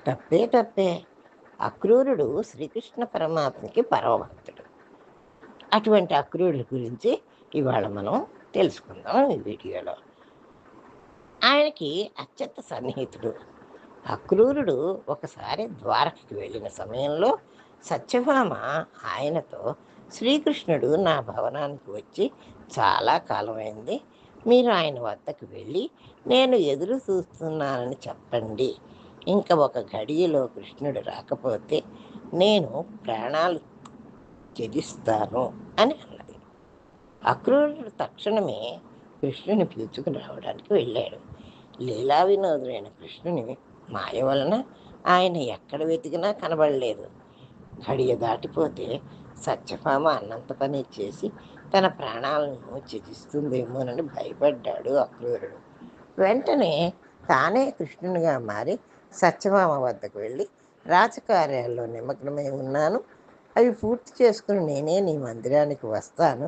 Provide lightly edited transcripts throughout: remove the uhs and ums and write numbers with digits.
తప్పే తప్పే. అక్రూరుడు శ్రీకృష్ణ పరమాత్మకి పరమభక్తుడు. అటువంటి అక్రూరుడి గురించి ఇవాళ మనం తెలుసుకుందాం ఈ వీడియోలో. ఆయనకి అత్యంత సన్నిహితుడు. అక్రూరుడు ఒకసారి ద్వారకకి వెళ్ళిన సమయంలో సత్యభామ ఆయనతో, శ్రీకృష్ణుడు నా భవనానికి వచ్చి చాలా కాలమైంది, మీరు ఆయన వద్దకు వెళ్ళి నేను ఎదురు చూస్తున్నానని చెప్పండి, ఇంకా ఒక ఘడియలో కృష్ణుడు రాకపోతే నేను ప్రాణాలు త్యజిస్తాను అని అన్నది. అక్రూరుడు తక్షణమే కృష్ణుని పిలుచుకుని రావడానికి వెళ్ళాడు. లీలా వినోదుడైన కృష్ణుని మాయ వలన ఆయన ఎక్కడ వెతికినా కనబడలేదు. ఘడియ దాటిపోతే సత్యభామ అన్నంత పని చేసి తన ప్రాణాలను త్యజిస్తుందేమోనని భయపడ్డాడు అక్రూరుడు. వెంటనే తానే కృష్ణునిగా మారి సత్యభామ వద్దకు వెళ్ళి, రాజకార్యాల్లో నిమగ్నమై ఉన్నాను, అవి పూర్తి చేసుకుని నేనే నీ మందిరానికి వస్తాను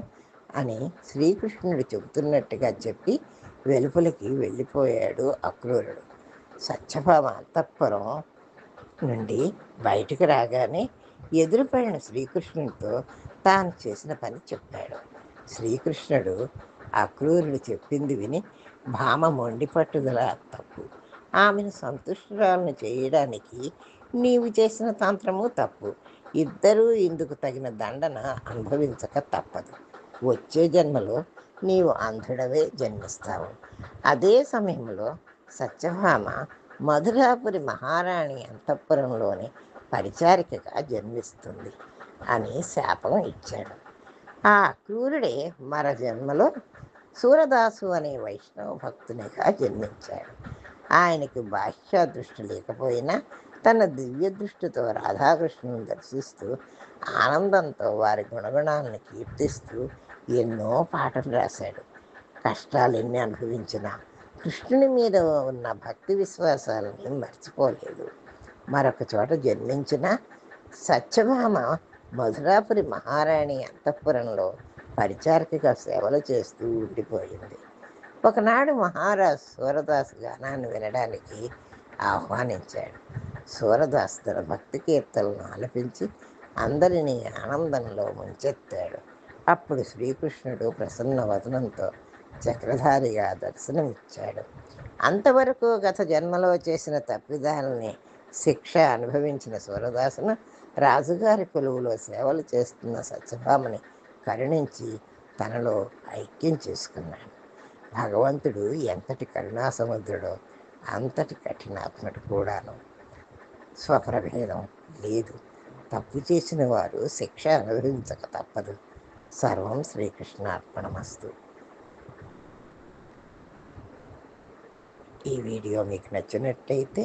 అని శ్రీకృష్ణుడు చెబుతున్నట్టుగా చెప్పి వెలుపలికి వెళ్ళిపోయాడు అక్రూరుడు. సత్యభామ అంతఃపురం నుండి బయటకు రాగానే ఎదురుపడిన శ్రీకృష్ణుడితో తాను చేసిన పని చెప్పాడు. శ్రీకృష్ణుడు అక్రూరుడు చెప్పింది విని, భామ మొండి పట్టుదల తప్పు, ఆమెను సంతుష్టురాలను చేయడానికి నీవు చేసిన తంత్రము తప్పు, ఇద్దరూ ఇందుకు తగిన దండన అనుభవించక తప్పదు, వచ్చే జన్మలో నీవు అంధుడవే జన్మిస్తావు. అదే సమయంలో సత్యభామ మధురాపురి మహారాణి అంతఃపురంలోని పరిచారికగా జన్మిస్తుంది అని శాపం ఇచ్చాడు. ఆ క్రూరుడే మర జన్మలో సూరదాసు అనే వైష్ణవ భక్తునిగా జన్మించాడు. ఆయనకు బాహ్య దృష్టి లేకపోయినా తన దివ్య దృష్టితో రాధాకృష్ణుని దర్శిస్తూ ఆనందంతో వారి గుణగుణాలను కీర్తిస్తూ ఎన్నో పాటలు రాశాడు. కష్టాలు ఎన్ని అనుభవించినా కృష్ణుని మీద ఉన్న భక్తి విశ్వాసాలని మర్చిపోలేదు. మరొక చోట జన్మించిన సత్యభామ మధురాపురి మహారాణి అంతఃపురంలో పరిచారికగా సేవలు చేస్తూ ఉండిపోయింది. ఒకనాడు మహారాజు సూరదాసు గానాన్ని వినడానికి ఆహ్వానించాడు. సూరదాసు తన భక్తి కీర్తనలను ఆలపించి అందరినీ ఆనందంలో ముంచెత్తాడు. అప్పుడు శ్రీకృష్ణుడు ప్రసన్న వదనంతో చక్రధారిగా దర్శనమిచ్చాడు. అంతవరకు గత జన్మలో చేసిన తప్పిదాలని శిక్ష అనుభవించిన సూరదాసును రాజుగారి కొలువులో సేవలు చేస్తున్న సత్యభామని కరుణించి తనలో ఐక్యం చేసుకున్నాడు. భగవంతుడు ఎంతటి కరుణాసముద్రుడో అంతటి కఠినాత్ముడు కూడాను. స్వప్రభేదం లేదు. తప్పు చేసిన వారు శిక్ష అనుభవించక తప్పదు. సర్వం శ్రీకృష్ణార్పణమస్తు. ఈ వీడియో మీకు నచ్చినట్టయితే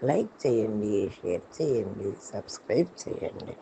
లైక్ చేయండి, షేర్ చేయండి, సబ్స్క్రైబ్ చేయండి.